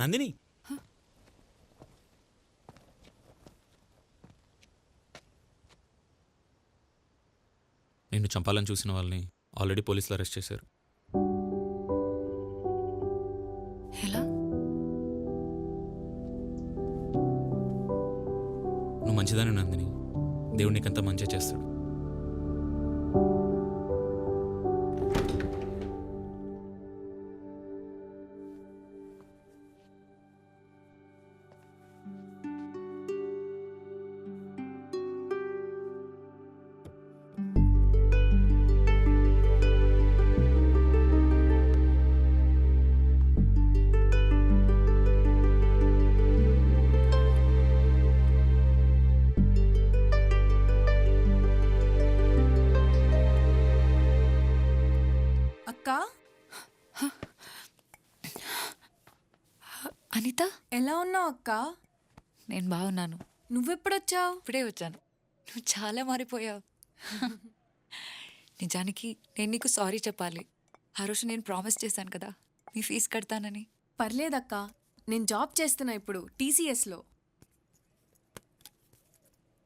నందిని నిన్ను చంపాలని చూసిన వాళ్ళని ఆల్రెడీ పోలీసులు అరెస్ట్ చేశారు. ఎలా? నువ్వు మంచిదాని నందిని, దేవుడు నీకంతా మంచిగా చేస్తాడు. అనిత, ఎలా ఉన్నావు అక్క? నేను బాగున్నాను. నువ్వెప్పుడొచ్చావు? ఇప్పుడే వచ్చాను. నువ్వు చాలా మారిపోయావు. నిజానికి నేను నీకు సారీ చెప్పాలి. ఆ రోజు నేను ప్రామిస్ చేశాను కదా, నీ ఫీజు కడతానని. పర్లేదక్క, నేను జాబ్ చేస్తున్నా ఇప్పుడు TCSలో.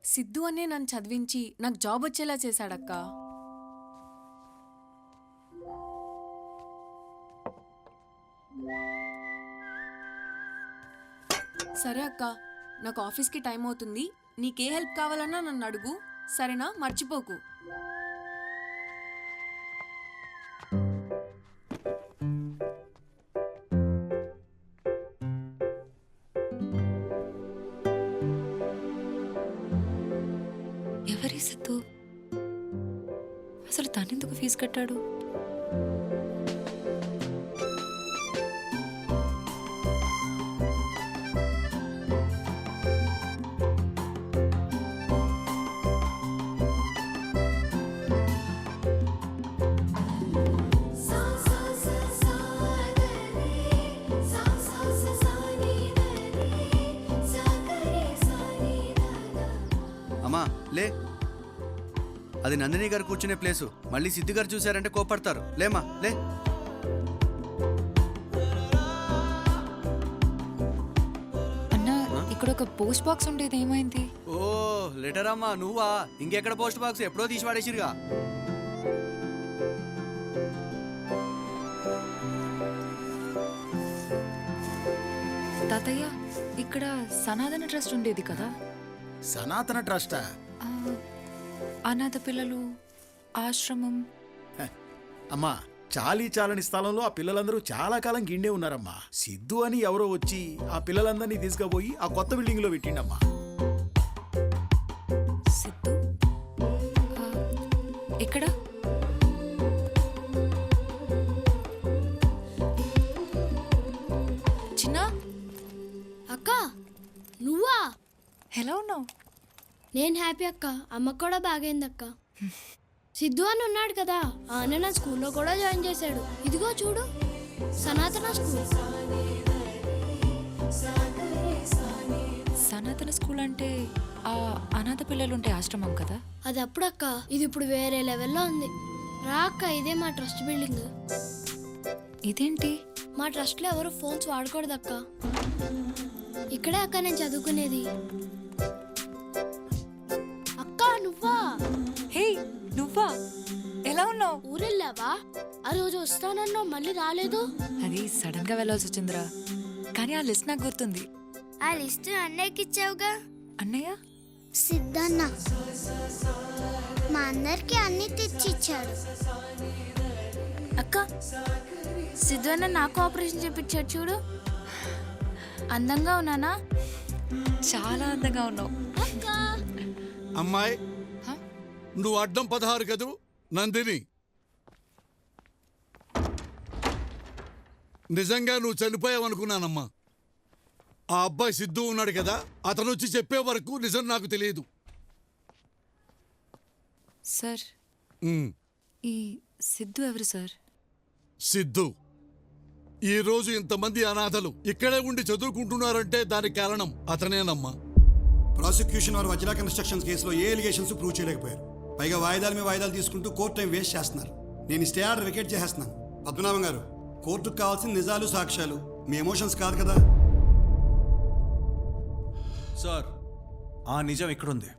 సిద్ధు అనే నన్ను చదివించి నాకు జాబ్ వచ్చేలా చేశాడక్క. సరే అక్క, నాకు ఆఫీస్కి టైం అవుతుంది. నీకే హెల్ప్ కావాలన్నా నన్ను అడుగు, సరేనా? మర్చిపోకు. ఎవరి సిద్ధు? అసలు తనెందుకు ఫీజు కట్టాడు? లే, అది నందిని గారు కూర్చునే ప్లేసు. మళ్ళీ సిద్ధు గారు చూశారంటే కోపడతారు. లేమా లే. అన్నా, ఇక్కడ ఒక పోస్ట్ బాక్స్ ఉండేది, ఏమైంది? ఓ లెటర్ అమ్మా, నువ్వా? ఇంకెక్కడ పోస్ట్ బాక్స్, ఎప్పుడో తీసి పడేసిరుగా. తాతయ్య, ఇక్కడ సనాతన ట్రస్ట్ ఉండేది కదా? సనాతన ట్రస్టా? అనాథ పిల్లలు ఆశ్రమం. అమ్మా, చాలని స్థలంలో ఆ పిల్లలందరూ చాలా కాలం గిండే ఉన్నారమ్మా. సిద్ధు అని ఎవరో వచ్చి ఆ పిల్లలందరినీ తీసుకుపోయి ఆ కొత్త బిల్డింగ్ లో పెట్టిండమ్మా. సిద్ధు ఎక్కడ? చిన్న అక్క, నువ్వా? ఎలా ఉన్నావు? నేను హ్యాపీ అక్క. అమ్మకు కూడా బాగైంది అక్క. సిద్ధు అని ఉన్నాడు కదా, ఆయన నా స్కూల్లో కూడా జాయిన్ చేశాడు. ఇదిగో చూడు, సనాతన స్కూల్. సనాతన స్కూల్ అంటే ఆ అనాథ పిల్లలుంటే ఆశ్రమం కదా? అది అప్పుడు అక్క, ఇది ఇప్పుడు వేరే లెవెల్లో ఉంది. రా అక్క, ఇదే మా ట్రస్ట్ బిల్డింగ్. ఇదేంటి? మా ట్రస్ట్లో ఎవరు ఫోన్స్ వాడకూడదు అక్క. ఇక్కడే అక్క నేను చదువుకునేది. అక్క, నువ్వా? హే, నువ్వా? ఎలా ఉన్నావు? ఊరెళ్ళావా? ఆ రోజు వస్తానన్నావు, మళ్ళీ రాలేదు. అది సడన్ గా వెళ్ళాల్సి వచ్చిందిరా, కానీ ఆ లిస్ట్ నాకు గుర్తుంది. ఆ లిస్ట్ అన్నయ్యకి ఇచ్చావుగా. అన్నయ్య? సిద్ధన్న మా అందరికి అన్ని తెచ్చిచ్చాడు. అక్క, సిద్ధు అన్న నాకు ఆపరేషన్ చేపించాడు చూడు. అందంగా ఉన్నానా? చాలా అందంగా ఉన్నావు. అమ్మాయి, నువ్వు అడ్డం 16 కదూ నందిని. నిజంగా నువ్వు చనిపోయావనుకున్నానమ్మా. ఆ అబ్బాయి సిద్ధు ఉన్నాడు కదా, అతను వచ్చి చెప్పే వరకు నిజం నాకు తెలియదు. సార్, ఈ సిద్ధు ఎవరు సార్? సిద్ధు ఈ రోజు ఇంతమంది అనాథలు ఇక్కడే ఉండి చదువుకుంటున్నారంటే దానికి కారణం అతనేనమ్మా. ప్రాసిక్యూషన్ వారు వజ్రా కన్స్ట్రక్షన్స్ కేసులో ఏ ఎలిగేషన్స్ ప్రూవ్ చేయలేకపోయారు. పైగా వాయిదాల మీద వాయిదాలు తీసుకుంటూ కోర్టు టైం వేస్ట్ చేస్తున్నారు. నేను స్టే ఆర్డర్ వికెట్ చేసేస్తున్నాను. పద్మనాభం గారు, కోర్టుకు కావాల్సిన నిజాలు సాక్ష్యాలు, మీ ఎమోషన్స్ కాదు కదా. సార్ ఆ నిజం ఎక్కడుంది?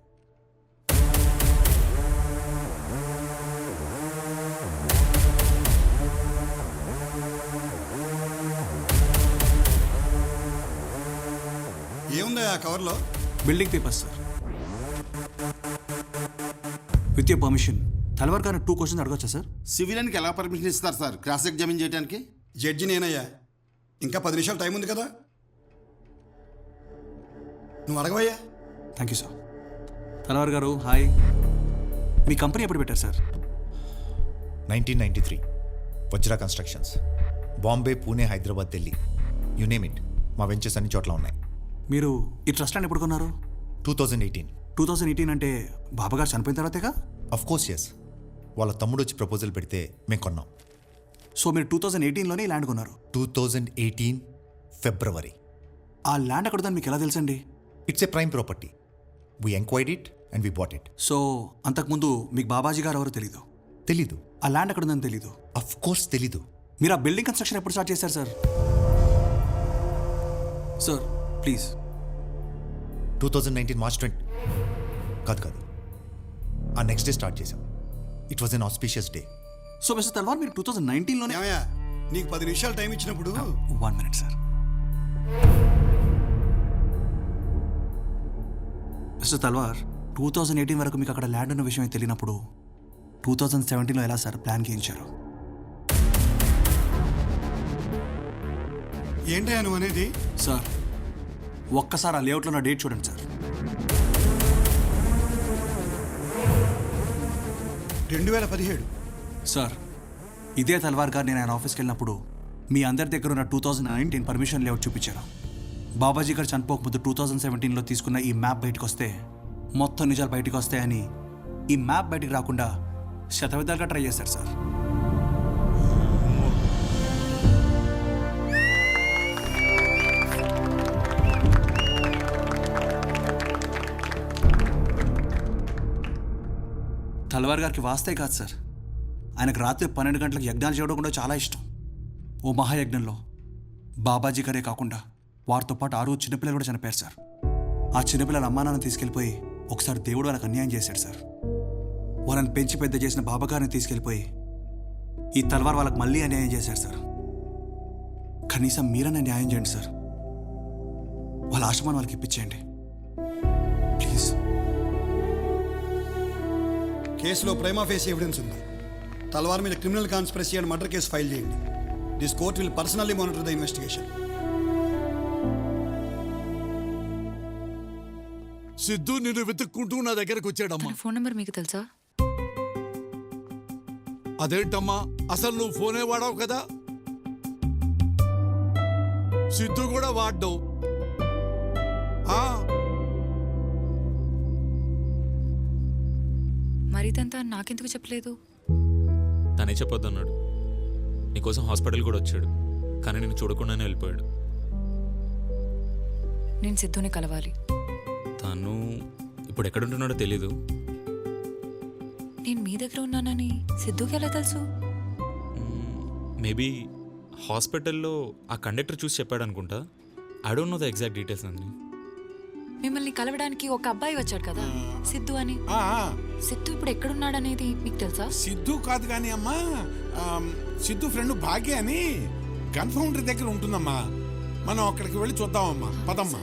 ఏముందా ఆ కవర్లో? Building papers sir. With your permission Talwar గారిని 2 క్వశ్చన్స్ అడగచ్చా సార్? సివిలియన్కి ఎలా పర్మిషన్ ఇస్తారు సార్ క్రాస్ ఎగ్జామిన్ చేయడానికి? జడ్జి నేనయ్యా. ఇంకా 10 నిమిషాలు టైం ఉంది కదా, నువ్వు అడగవయ్యా. Thank you sir. తలవార్ గారు హాయ్. మీ కంపెనీ ఎప్పుడు పెట్టారు sir? 1993 Vajra constructions. Bombay, Pune, Hyderabad, Delhi, you name it, మా వెంచర్స్ అన్ని చోట్ల ఉన్నాయి. మీరు ఈ ట్రస్ట్ ల్యాండ్ ఎప్పుడు కొన్నారు? 2018. 2018 అంటే బాబాగారు చనిపోయిన తర్వాతేగా? Of course yes. వాళ్ళ తమ్ముడు వచ్చి ప్రపోజల్ పెడితే మేము కొన్నాం. సో మీరు 2018లోనే ఈ ల్యాండ్ కొన్నారు? 2018 ఫిబ్రవరి. ఆ ల్యాండ్ అక్కడ మీకు ఎలా తెలుసండి? It's a prime property. We enquired it and we bought it. So అంతకుముందు మీకు బాబాజీ గారు ఎవరో తెలీదు? తెలీదు. ఆ ల్యాండ్ అక్కడ ఉందని తెలీదు? అఫ్ కోర్స్ తెలీదు. మీరు ఆ బిల్డింగ్ కన్స్ట్రక్షన్ ఎప్పుడు స్టార్ట్ చేశారు సార్? Sir please. 2019 మార్చ్ 20 కాదు ఆ నెక్స్ట్ డే స్టార్ట్ చేసాం. It was an auspicious day. So mister Talwar మీరు 2019లోనే? ఏమయ్యా, నీకు 10 నిమిషాలు టైం ఇచ్చినప్పుడు 1 minute సార్. మిస్టర్ తల్వార్ 2018 వరకు మీకు అక్కడ ల్యాండ్ ఉన్న విషయం తెలియనప్పుడు 2017లో ఎలా సార్ ప్లాన్ గీయించారు? ఏంటయ్యా నువ్వు అనేది? సార్ ఒక్కసారి ఆ లేఅవుట్లో ఉన్న డేట్ చూడండి సార్. 2017. సార్ ఇదే తల్వార్ గారు నేను ఆయన ఆఫీస్కి వెళ్ళినప్పుడు మీ అందరి దగ్గర ఉన్న 2019 పర్మిషన్ లేఅవుట్ చూపించారు. బాబాజీ గారు చనిపోకముందు 2017లో తీసుకున్న ఈ మ్యాప్ బయటకు వస్తే మొత్తం నిజాలు బయటకు వస్తాయని ఈ మ్యాప్ బయటికి రాకుండా శతవిధాలుగా ట్రై చేశారు సార్. తల్వార్ గారికి వాస్తే కాదు సార్, ఆయనకు రాత్రి 12 గంటలకు యజ్ఞాలు చేయడం కూడా చాలా ఇష్టం. ఓ మహాయజ్ఞంలో బాబాజీ గారే కాకుండా వారితో పాటు 6 చిన్నపిల్లలు కూడా చనిపోయారు సార్. ఆ చిన్నపిల్లల అమ్మానాన్ని తీసుకెళ్ళిపోయి ఒకసారి దేవుడు వాళ్ళకి అన్యాయం చేశాడు సార్. వాళ్ళని పెంచి పెద్ద చేసిన బాబాగారిని తీసుకెళ్ళిపోయి ఈ తల్వార్ వాళ్ళకి మళ్ళీ అన్యాయం చేశారు సార్. కనీసం మీరన్నా న్యాయం చేయండి సార్. వాళ్ళ ఆశ్రమాన్ని వాళ్ళకి ఇప్పించేయండి ప్లీజ్. కేసులో ప్రైమా ఫేస్ ఎవిడెన్స్ ఉంది. తల్వార్ మీద criminal conspiracy and murder case file చేయండి. This court will personally monitor the investigation. Siddhu నిన్ను వెతుక్కుంటూ నా దగ్గరకు వచ్చాడమ్మా. తన ఫోన్ నెంబర్ మీకు తెలుసా? అదేంటమ్మా, అసలు నువ్వు ఫోనే వాడావు కదా? సిద్ధు కూడా వాడ్డావు. మరి ఇదంతా నాకెందుకు చెప్పలేదు? తనే చెప్పొద్దన్నాడు. నీకోసం హాస్పిటల్ కూడా వచ్చాడు, కానీ నేను చూడకుండానే వెళ్ళిపోయాడు. నేను సిద్ధుని కలవాలి. తను ఇప్పుడు ఎక్కడుంటున్నాడో తెలీదు. నేను మీ దగ్గర ఉన్నానని సిద్ధుకి ఎలా తెలుసు? మేబీ హాస్పిటల్లో ఆ కండక్టర్ చూసి చెప్పాడు అనుకుంటా. I don't know the exact details అండి. మిమ్మల్ని కలవడానికి ఒక అబ్బాయి వచ్చాడు కదా, సిద్ధు అని. సిద్ధు ఇప్పుడు ఎక్కడున్నాడనేది మీకు తెలుసా? సిద్ధు కాదు కానీ అమ్మా, సిద్ధు ఫ్రెండ్ భాగ్య అని గన్ ఫౌండరీ దగ్గర ఉంటుందమ్మా. మనం అక్కడికి వెళ్ళి చూద్దామమ్మా, పదమ్మా.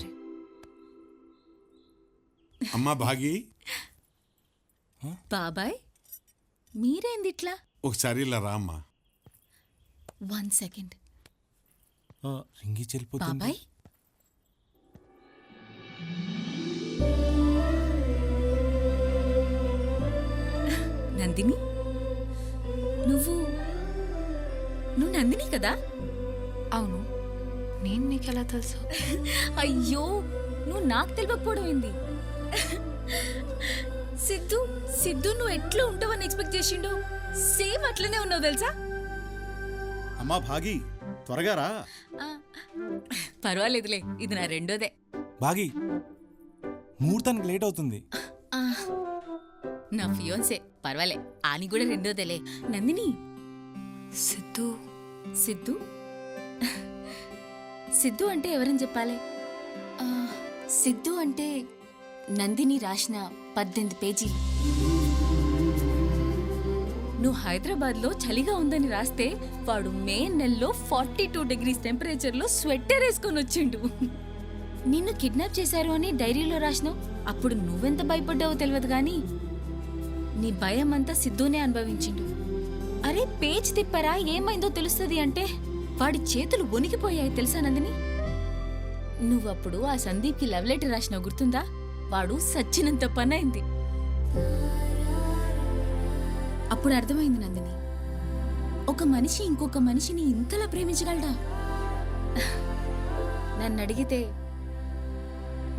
అమ్మా భాగి. బాబాయ్ మీరేంది ఇట్లా? ఒకసారి ఇలా రా అమ్మా. 1 సెకండ్. రింగి చెల్లిపోతుంది. బాబాయ్ నందిని, నువ్వు నందిని కదా? అవును. నేను నీకెలా తెలుసు? అయ్యో, నువ్వు నాకు తెలియకపోవడం ఏంది? సిద్ధు నువ్వు ఎట్లా ఉంటావని ఎక్స్పెక్ట్ చేసిండు, సేమ్ అట్లనే ఉన్నావు తెలుసా? అమ్మా భాగి త్వరగా రా. పర్వాలేదులే, ఇది నా రెండోదే. బాగి ముహూర్తానికి లేట్ అవుతుంది. నా ఫియోన్సే, పర్వాలే, ఆని కూడా రెండోదేలే. నందిని, సిద్ధు సిద్ధు సిద్ధు అంటే ఎవరని చెప్పాలి? సిద్ధు అంటే నందిని రాసిన 18 పేజీలు. నువ్వు హైదరాబాద్లో చలిగా ఉందని రాస్తే వాడు మే నెలలో 42 డిగ్రీస్ టెంపరేచర్లో స్వెట్టర్ వేసుకొని వచ్చిండు. నిన్ను కిడ్నాప్ చేశారు అని డైరీలో రాసినావు. అప్పుడు నువ్వెంత భయపడ్డావో తెలియదు గాని నీ భయం అంతా సిద్ధునే అనుభవించిండు. అరే పేజ్ తిప్పరా ఏమైందో తెలుస్తుంది అంటే వాడి చేతులు వణికిపోయాయి తెలుసా నందిని. నువ్వప్పుడు ఆ సందీప్కి లవ్ లెటర్ రాసినావు గుర్తుందా? వాడు సచ్చినంత పనైంది. అప్పుడు అర్థమైంది నందిని, ఒక మనిషి ఇంకొక మనిషిని ఇంతలా ప్రేమించగలడా? నన్ను అడిగితే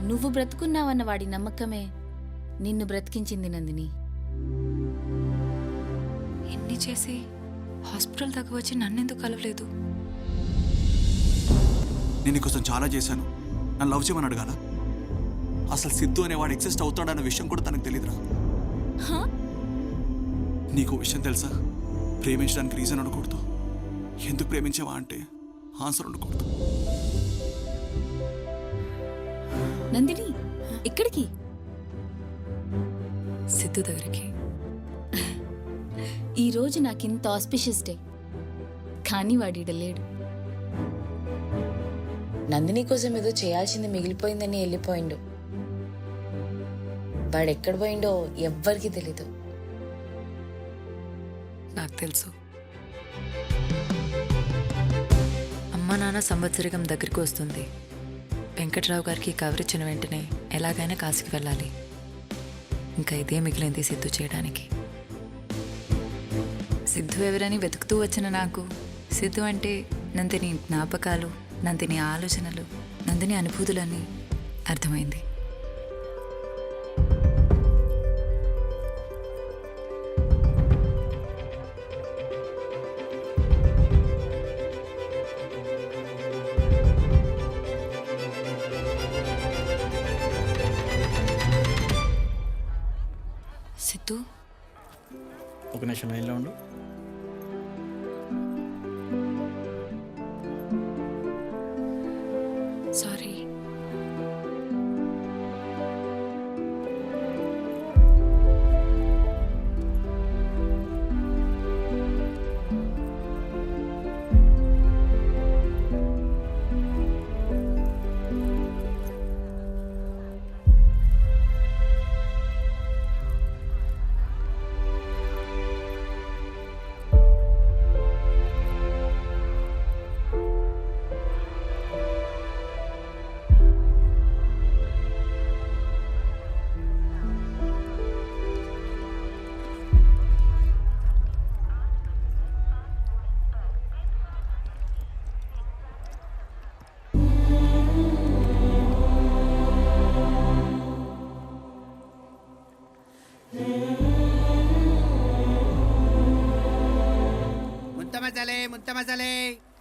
నువ్వు బ్రతుకున్నావన్న వాడి నమ్మకమే నిన్ను బ్రతికించింది నందిని. ఎన్ని చేసి హాస్పిటల్ దాకా వచ్చి నన్నెందుకు కలవలేదు? నేను నీకోసం చాలా చేశాను. నన్ను లవ్ చేయమని అడగాల? అసలు సిద్ధు అనేవాడు ఎగ్జిస్ట్ అవుతాడన్న విషయం కూడా తనకు తెలియదురా. నీకు విషయం తెలుసా? ప్రేమించడానికి రీజన్ ఉండకూడదు. ఎందుకు ప్రేమించావా అంటే ఆన్సర్ ఉండకూడదు. నందిని ఎక్కడికి? సిద్ధు దగ్గరికి. ఈరోజు నాకింత ఆస్పిషియస్ డే, కానీ వాడిడ లేడు. నందిని కోసం ఏదో చేయాల్సింది మిగిలిపోయిందని వెళ్ళిపోయిండు. వాడెక్కడ పోయిండో ఎవ్వరికి తెలీదు. నాకు తెలుసు. అమ్మ నాన్న సంవత్సరికం దగ్గరికి వస్తుంది. వెంకట్రావు గారికి కవర్ ఇచ్చిన వెంటనే ఎలాగైనా కాశీకి వెళ్ళాలి. ఇంకా ఇదే మిగిలింది సిద్ధు చేయడానికి. సిద్ధు ఎవరని వెతుకుతూ వచ్చిన నాకు సిద్ధు అంటే నందిని జ్ఞాపకాలు, నందిని ఆలోచనలు, నందిని అనుభూతులని అర్థమైంది. సిద్ధు, ఒక నిమిషం లైన్లో ఉండు. సారీ.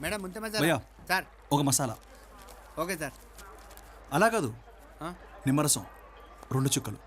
మేడం ముంత మసాలా భయ్యా, సార్. ఒక మసాలా. Okay sir. అలా కాదు, ఆ? నిమ్మరసం 2 చుక్కలు.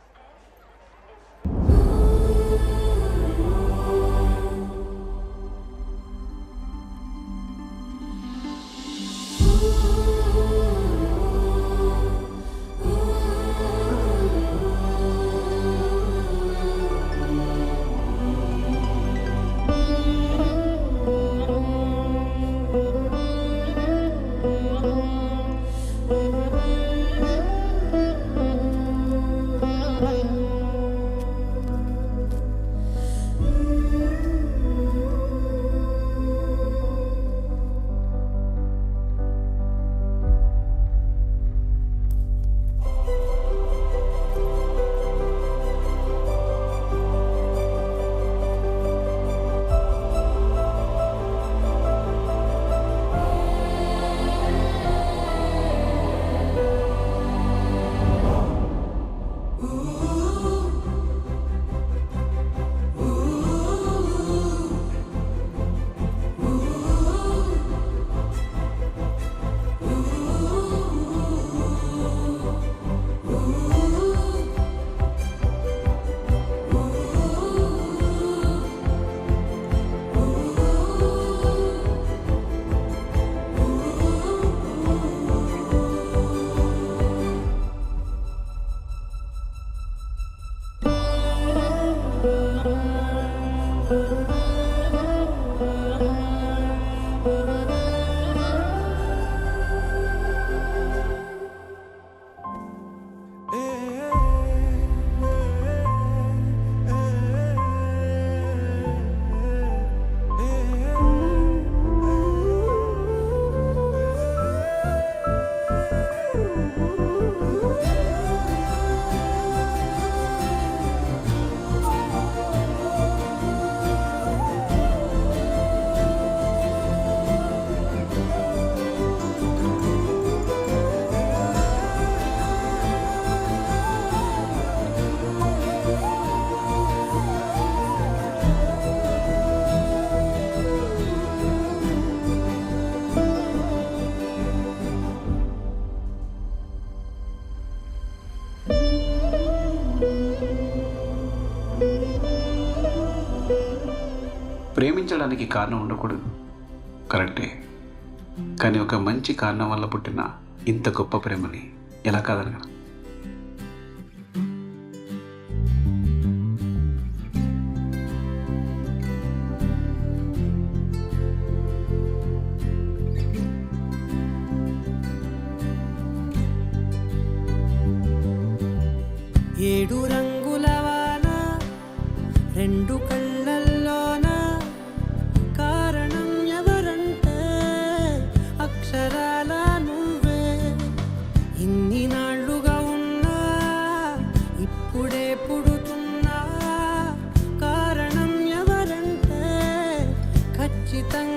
ప్రేమించడానికి కారణం ఉండకూడదు, కరెక్టే. కానీ ఒక మంచి కారణం వల్ల పుట్టిన ఇంత గొప్ప ప్రేమని ఎలా కాదనగలం? ఏడు రంగుల వాన రెండు కళ్ళల్లోన కారణం ఎవరంటే అక్షరాల నువ్వే. ఇన్ని నాళ్ళుగా ఉన్నా ఇప్పుడే పుడుతున్నా కారణం ఎవరంటే ఖచ్చితంగా